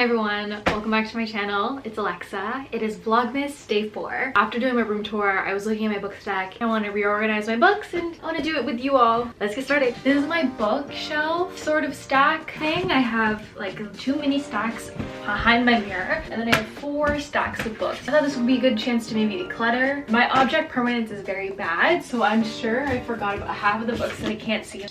Hi everyone, welcome back to my channel. It's Alexa. It is Vlogmas Day 4. After doing my room tour, I was looking at my book stack. I want to reorganize my books and I want to do it with you all. Let's get started. This is my bookshelf sort of stack thing. I have like 2 mini stacks behind my mirror and then I have 4 stacks of books. I thought this would be a good chance to maybe declutter. My object permanence is very bad, so I'm sure I forgot about half of the books that I can't see.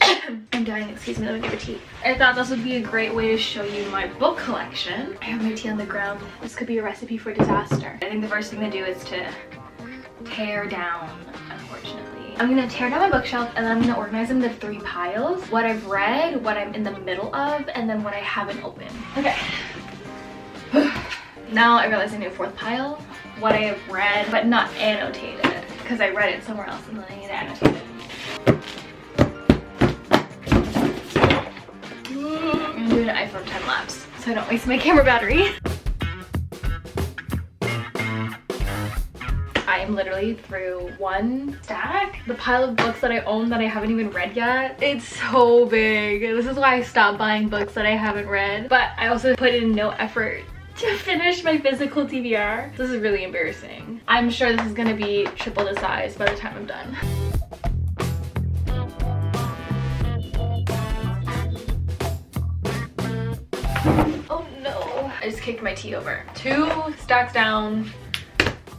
I'm dying, excuse me, let me get a tea. I thought this would be a great way to show you my book collection. I have my tea on the ground. This could be a recipe for disaster. I think the first thing to do is to tear down, unfortunately. I'm gonna tear down my bookshelf and then I'm gonna organize them into 3 piles. What I've read, what I'm in the middle of, and then what I haven't opened. Okay. Now I realize I need a 4th pile. What I have read, but not annotated, because I read it somewhere else and then I need to annotate it. I'm doing an iPhone time lapse so I don't waste my camera battery. I am literally through 1 stack. The pile of books that I own that I haven't even read yet, it's so big. This is why I stopped buying books that I haven't read. But I also put in no effort to finish my physical TBR. This is really embarrassing. I'm sure this is gonna be triple the size by the time I'm done. Oh no, I just kicked my tea over. 2 stacks down,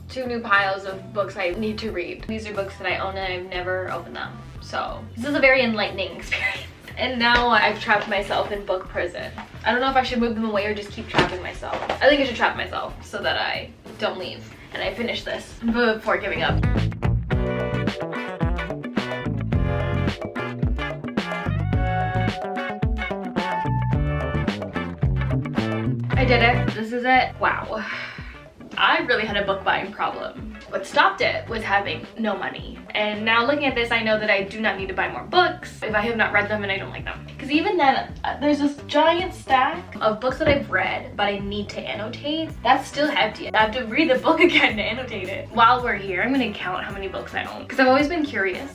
2 new piles of books I need to read. These are books that I own and I've never opened them. So this is a very enlightening experience. And now I've trapped myself in book prison. I don't know if I should move them away or just keep trapping myself. I think I should trap myself so that I don't leave and I finish this before giving up. I did it. This is it. Wow. I really had a book buying problem. What stopped it was having no money. And now looking at this, I know that I do not need to buy more books if I have not read them and I don't like them. Because even then, there's this giant stack of books that I've read, but I need to annotate. That's still empty. I have to read the book again to annotate it. While we're here, I'm gonna count how many books I own because I've always been curious.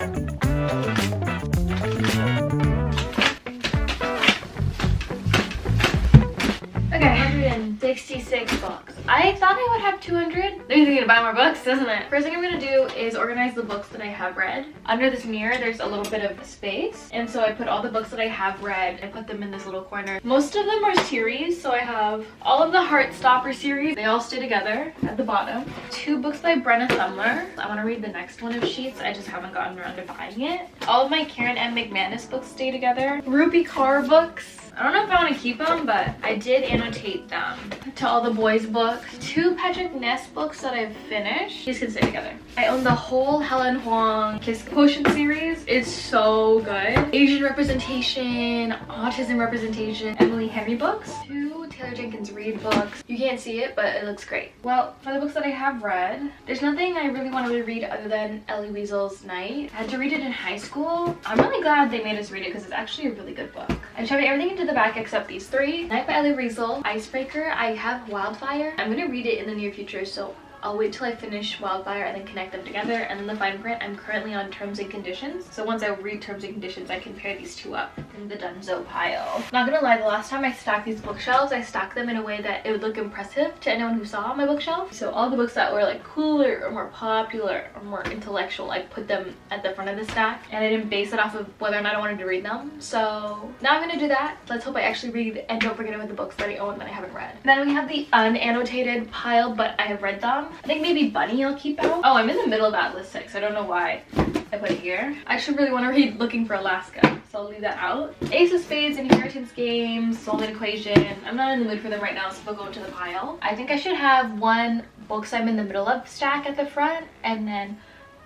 Okay, 166 books. I thought I would have 200. There's gonna buy more books, isn't it? First thing I'm gonna do is organize the books that I have read. Under this mirror, there's a little bit of space. And so I put all the books that I have read, I put them in this little corner. Most of them are series, so I have all of the Heartstopper series. They all stay together at the bottom. 2 books by Brenna Sumler. I wanna read the next one of Sheets. I just haven't gotten around to buying it. All of my Karen M. McManus books stay together. Rupi Kaur books. I don't know if I want to keep them, but I did annotate them. To all the boys' books. 2 Patrick Ness books that I've finished. These can stay together. I own the whole Helen Huang Kiss Potion series. It's so good. Asian representation, autism representation, Emily Henry books. 2 Taylor Jenkins Reid books. You can't see it, but it looks great. Well, for the books that I have read, there's nothing I really want to read other than Elie Wiesel's Night. I had to read it in high school. I'm really glad they made us read it because it's actually a really good book. I'm shoving everything into the back except these 3. Night by Elie Wiesel, Icebreaker. I have Wildfire. I'm gonna read it in the near future, so I'll wait till I finish Wildfire and then connect them together. And then the fine print, I'm currently on Terms and Conditions. So once I read Terms and Conditions, I can pair these 2 up in the Dunzo pile. Not gonna lie, the last time I stacked these bookshelves, I stacked them in a way that it would look impressive to anyone who saw my bookshelf. So all the books that were like cooler or more popular or more intellectual, I put them at the front of the stack. And I didn't base it off of whether or not I wanted to read them. So now I'm gonna do that. Let's hope I actually read and don't forget about the books that I own that I haven't read. Then we have the unannotated pile, but I have read them. I think maybe Bunny I'll keep out. Oh, I'm in the middle of Atlas 6. I don't know why I put it here. I actually really want to read Looking for Alaska, so I'll leave that out. Ace of Spades, Inheritance Games, Soulmate Equation. I'm not in the mood for them right now, so they'll go into the pile. I think I should have 1 books I'm in the middle of stack at the front, and then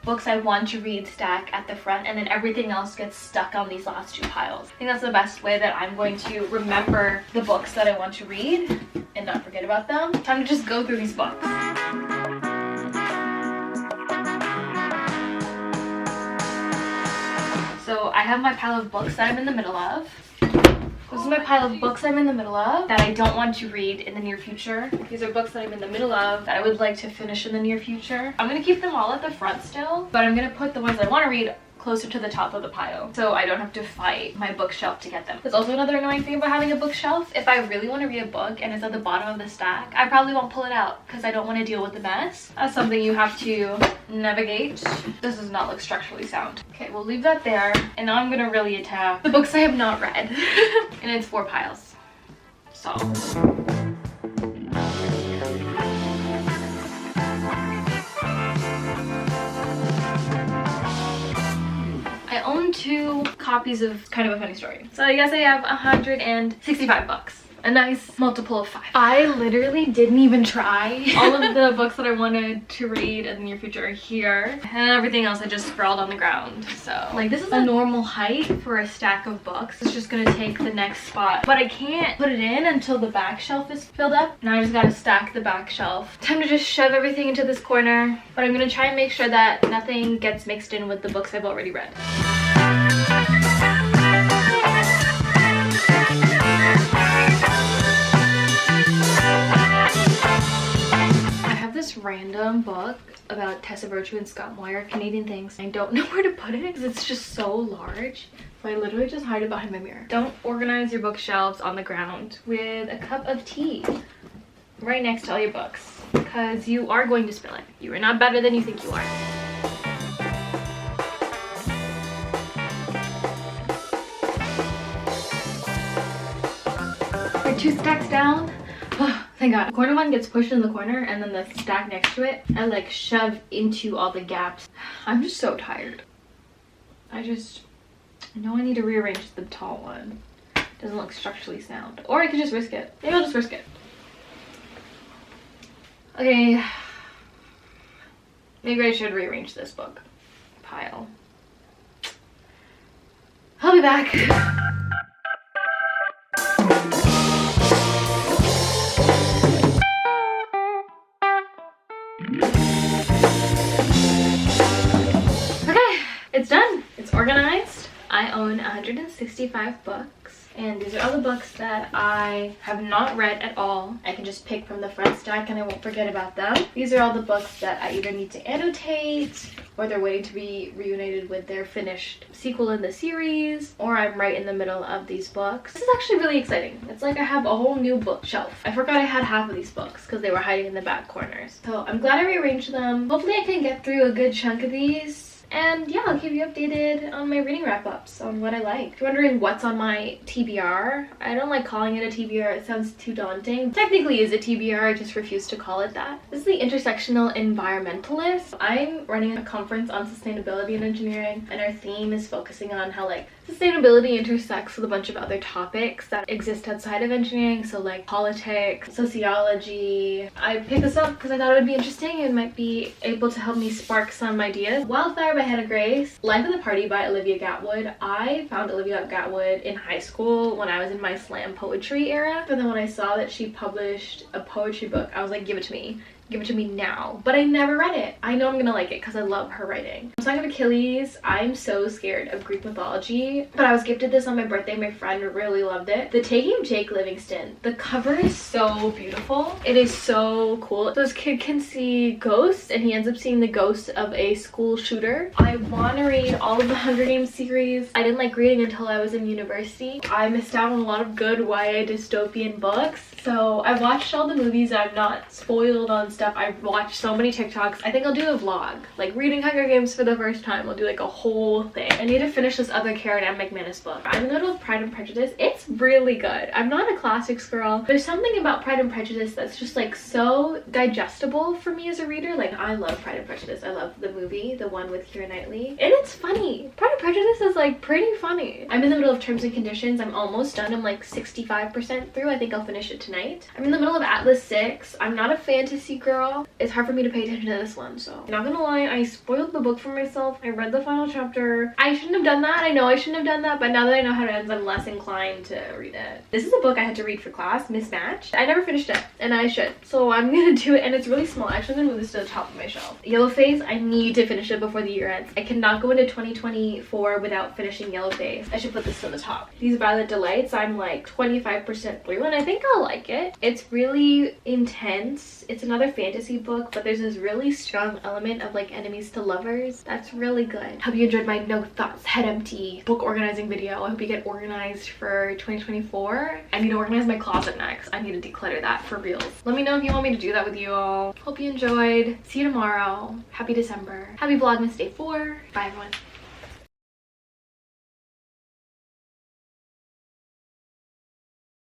books I want to read stack at the front, and then everything else gets stuck on these last 2 piles. I think that's the best way that I'm going to remember the books that I want to read and not forget about them. Time to just go through these books. So I have my pile of books that I'm in the middle of. This is my pile of books I'm in the middle of that I don't want to read in the near future. These are books that I'm in the middle of that I would like to finish in the near future. I'm going to keep them all at the front still, but I'm going to put the ones I want to read closer to the top of the pile so I don't have to fight my bookshelf to get them. There's also another annoying thing about having a bookshelf. If I really want to read a book and it's at the bottom of the stack, I probably won't pull it out because I don't want to deal with the mess. That's something you have to navigate. This does not look structurally sound. Okay, we'll leave that there. And now I'm gonna really attack the books I have not read. And it's 4 piles. So. I own 2 copies of Kind of a Funny Story. So I guess I have 165 bucks. A nice multiple of 5. I literally didn't even try. All of the books that I wanted to read in the near future are here. And everything else I just sprawled on the ground. So like this is a normal height for a stack of books. It's just gonna take the next spot. But I can't put it in until the back shelf is filled up. Now I just gotta stack the back shelf. Time to just shove everything into this corner. But I'm gonna try and make sure that nothing gets mixed in with the books I've already read. This random book about Tessa Virtue and Scott Moyer, Canadian things. I don't know where to put it because it's just so large. So I literally just hide it behind my mirror. Don't organize your bookshelves on the ground with a cup of tea right next to all your books because you are going to spill it. You are not better than you think you are. We're 2 stacks down. Oh, thank God. The corner one gets pushed in the corner and then the stack next to it I like shove into all the gaps. I'm just so tired. I know I need to rearrange the tall one. It doesn't look structurally sound. Or I could just risk it. Maybe I'll just risk it. Okay. Maybe I should rearrange this book pile. I'll be back. It's done. It's organized. I own 165 books. And these are all the books that I have not read at all. I can just pick from the front stack and I won't forget about them. These are all the books that I either need to annotate, or they're waiting to be reunited with their finished sequel in the series, or I'm right in the middle of these books. This is actually really exciting. It's like I have a whole new bookshelf. I forgot I had half of these books because they were hiding in the back corners. So I'm glad I rearranged them. Hopefully I can get through a good chunk of these. And yeah, I'll keep you updated on my reading wrap-ups on what I like. If you're wondering what's on my TBR, I don't like calling it a TBR. It sounds too daunting. Technically is a TBR, I just refuse to call it that. This is the Intersectional Environmentalist. I'm running a conference on sustainability and engineering, and our theme is focusing on how like sustainability intersects with a bunch of other topics that exist outside of engineering, so like politics, sociology. I picked this up because I thought it would be interesting. It might be able to help me spark some ideas. Wildfire by Hannah Grace, Life of the Party by Olivia Gatwood. I found Olivia Gatwood in high school when I was in my slam poetry era, but then when I saw that she published a poetry book, I was like, give it to me. Give it to me now. But I never read it. I know I'm gonna like it because I love her writing. Song of Achilles. I'm so scared of Greek mythology, but I was gifted this on my birthday. My friend really loved it. The Taking of Jake Livingston. The cover is so beautiful. It is so cool. This kid can see ghosts and he ends up seeing the ghost of a school shooter. I want to read all of the Hunger Games series. I didn't like reading until I was in university. I missed out on a lot of good YA dystopian books. So I watched all the movies. I'm not spoiled on stuff. I've watched so many TikToks. I think I'll do a vlog, like reading Hunger Games for the first time. I'll do like a whole thing. I need to finish this other Karen M. McManus book. I'm in the middle of Pride and Prejudice. It's really good. I'm not a classics girl. There's something about Pride and Prejudice that's just like so digestible for me as a reader. Like I love Pride and Prejudice. I love the movie, the one with Keira Knightley, and it's funny. Pride and Prejudice is like pretty funny. I'm in the middle of Terms and Conditions. I'm almost done. I'm like 65% through. I think I'll finish it tonight. I'm in the middle of Atlas 6. I'm not a fantasy girl. It's hard for me to pay attention to this one, so I'm not gonna lie, I spoiled the book for myself. I read the final chapter. I shouldn't have done that. I know I shouldn't have done that, but now that I know how it ends, I'm less inclined to read it. This is a book I had to read for class, Mismatched. I never finished it, and I should, so I'm gonna do it, and it's really small. Actually, I'm gonna move this to the top of my shelf. Yellow Face, I need to finish it before the year ends. I cannot go into 2024 without finishing Yellow Face. I should put this to the top. These Violet Delights, I'm like 25% through, and I think I'll like it. It's really intense. It's another a fantasy book, but there's this really strong element of like enemies to lovers. That's really good. Hope you enjoyed my no thoughts, head empty book organizing video. I hope you get organized for 2024. I need to organize my closet next. I need to declutter that for reals. Let me know if you want me to do that with you all. Hope you enjoyed. See you tomorrow. Happy December. Happy Vlogmas Day 4. Bye everyone.